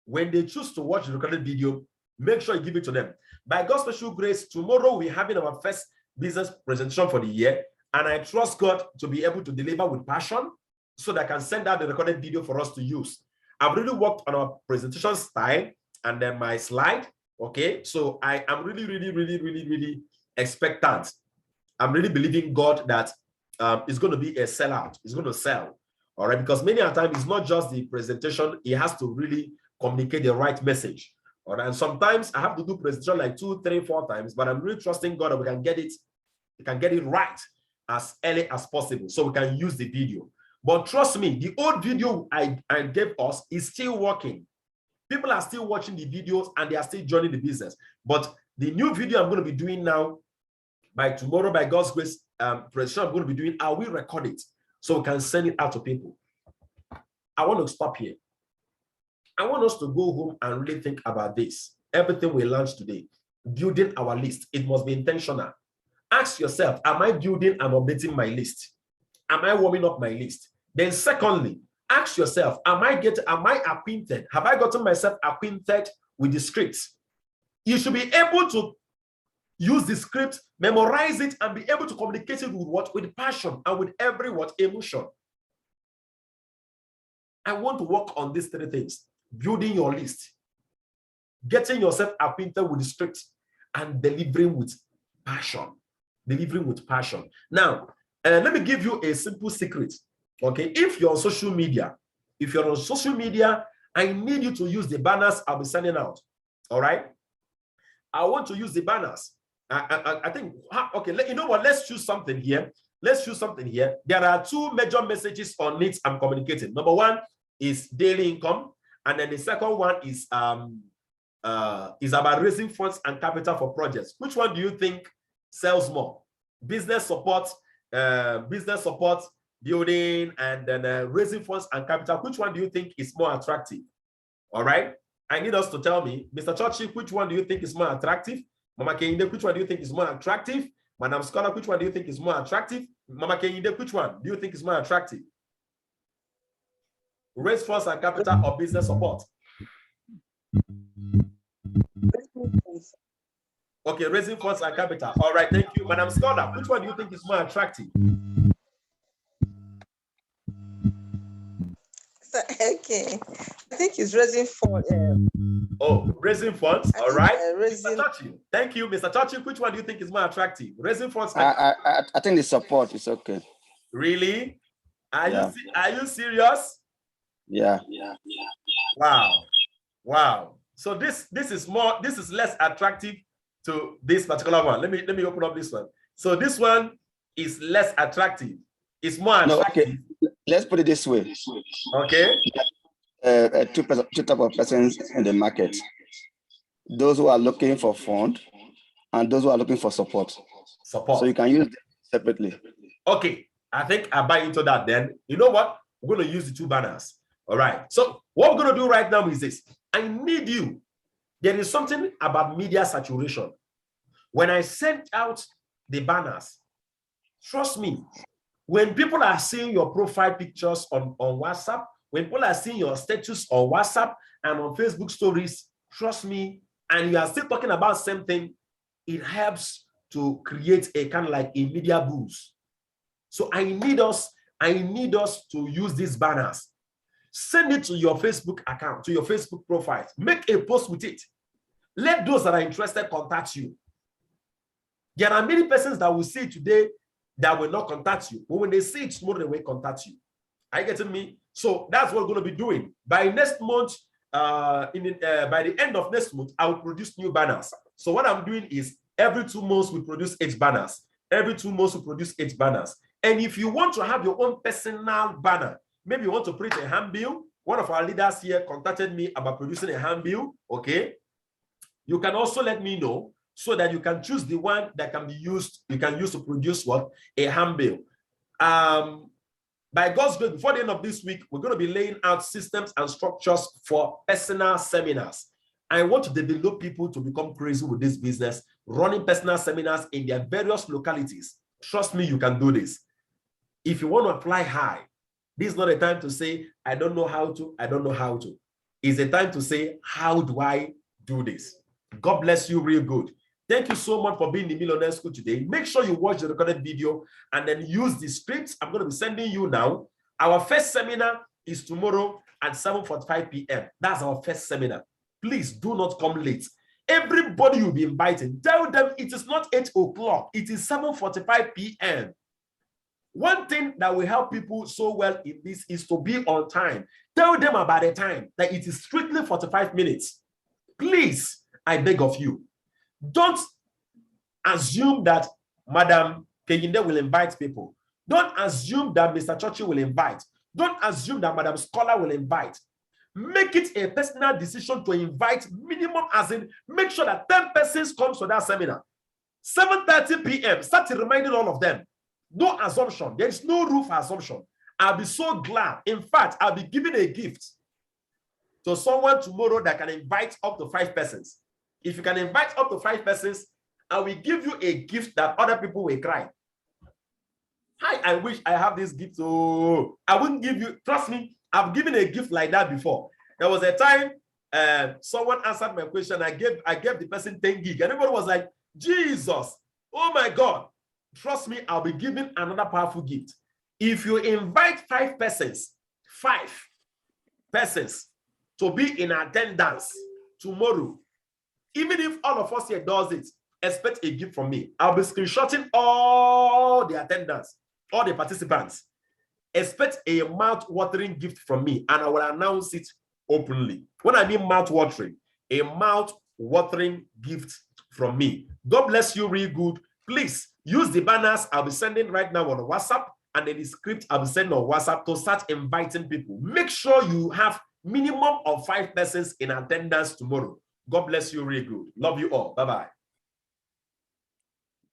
Speaker 1: when they choose to watch the recorded video, make sure you give it to them. By God's special grace, tomorrow we're having our first business presentation for the year. And I trust God to be able to deliver with passion so that I can send out the recorded video for us to use. I've really worked on our presentation style and then my slide. Okay, so I am really expectant. I'm really believing God that it's going to be a sellout. It's going to sell. All right, because many a time it's not just the presentation, it has to really communicate the right message. All right, and sometimes I have to do presentation like 2, 3, 4 times, but I'm really trusting God that we can get it right as early as possible so we can use the video. But trust me, the old video I gave us is still working. People are still watching the videos and they are still joining the business. But the new video I'm going to be doing now, by tomorrow, by God's grace, presentation I'm going to be doing, I will record it so we can send it out to people. I want to stop here. I want us to go home and really think about this. Everything we learned today, building our list, it must be intentional. Ask yourself, am I building and updating my list? Am I warming up my list? Then secondly, ask yourself, am I acquainted? Have I gotten myself acquainted with the scripts? You should be able to use the script, memorize it, and be able to communicate it with what? With passion and with every emotion. I want to work on these 3 things: building your list, getting yourself acquainted with the script, and delivering with passion. Delivering with passion. Now, let me give you a simple secret. Okay, if you're on social media, I need you to use the banners I'll be sending out. All right, I want to use the banners. I think, okay, you know what? Let's choose something here. There are 2 major messages on it I'm communicating. Number 1 is daily income, and then the second one is about raising funds and capital for projects. Which one do you think sells more? Business support, building, and then raising funds and capital. Which one do you think is more attractive? All right, I need us to tell me, Mr. Churchy, which one do you think is more attractive? Mama Keinde, which one do you think is more attractive? Madam Scholar, which one do you think is more attractive? Mama Keinde, which one do you think is more attractive? Raise funds and capital or business support? Okay, raising funds and capital. All right, thank you. Madam Scholar, which one do you think is more attractive?
Speaker 3: Okay, I think it's raising funds.
Speaker 1: Oh, raising funds. All right.
Speaker 3: Raising...
Speaker 1: Mr. Chachi. Thank you, Mr. Chachi. Which one do you think is more attractive? Raising funds.
Speaker 4: I think the support is okay.
Speaker 1: Really? Are you serious?
Speaker 4: Yeah.
Speaker 1: Wow. So this is less attractive to this particular one. Let me open up this one. So this one is less attractive. It's more attractive.
Speaker 4: No, okay. Let's put it this way.
Speaker 1: Okay.
Speaker 4: 2 types of persons in the market: those who are looking for fund and those who are looking for support. So you can use them separately.
Speaker 1: Okay, I think I buy into that. Then you know what? We're going to use the 2 banners. All right. So what we're going to do right now is this. I need you. There is something about media saturation. When I sent out the banners, trust me, when people are seeing your profile pictures on WhatsApp, when people are seeing your status on WhatsApp and on Facebook stories, trust me, and you are still talking about same thing, it helps to create a kind of like a media boost. So I need us to use these banners. Send it to your Facebook account, to your Facebook profile. Make a post with it. Let those that are interested contact you. There are many persons that will see it today that will not contact you, but when they see it tomorrow, they will contact you. Are you getting me? So that's what we're going to be doing. By next month, by the end of next month, I will produce new banners. So what I'm doing is every 2 months we produce 8 banners. Every 2 months we produce 8 banners. And if you want to have your own personal banner, maybe you want to print a handbill. One of our leaders here contacted me about producing a handbill. Okay, you can also let me know so that you can choose the one that can be used. You can use to produce what? A handbill. By God's grace, before the end of this week, we're going to be laying out systems and structures for personal seminars. I want to develop people to become crazy with this business, running personal seminars in their various localities. Trust me, you can do this. If you want to fly high, this is not a time to say, I don't know how to, I don't know how to. It's a time to say, how do I do this? God bless you real good. Thank you so much for being in the Millionaire School today. Make sure you watch the recorded video and then use the scripts I'm going to be sending you now. Our first seminar is tomorrow at 7:45 p.m. That's our first seminar. Please do not come late. Everybody you'll be inviting, tell them it is not 8 o'clock. It is 7:45 p.m. One thing that will help people so well in this is to be on time. Tell them about the time, that it is strictly 45 minutes. Please, I beg of you, don't assume that Madam Keyinde will invite people. Don't assume that Mr. Churchill will invite. Don't assume that Madam Scholar will invite. Make it a personal decision to invite minimum, as in make sure that 10 persons come to that seminar. 7:30 p.m. Start reminding all of them. No assumption. There is no room for assumption. I'll be so glad. In fact, I'll be giving a gift to someone tomorrow that can invite up to 5 persons. If you can invite up to 5 persons, I will give you a gift that other people will cry. Hi, I wish I have this gift. So I wouldn't give you, trust me, I've given a gift like that before. There was a time someone answered my question. I gave the person 10 gig. And everybody was like, Jesus, oh my God. Trust me, I'll be giving another powerful gift. If you invite 5 persons to be in attendance tomorrow, even if all of us here does it, expect a gift from me. I'll be screenshotting all the attendants, all the participants. Expect a mouth-watering gift from me, and I will announce it openly. When I mean mouth-watering, a mouth-watering gift from me. God bless you real good. Please use the banners I'll be sending right now on WhatsApp, and then the script I'll be sending on WhatsApp to start inviting people. Make sure you have minimum of 5 persons in attendance tomorrow. God bless you real good. Love you all. Bye-bye.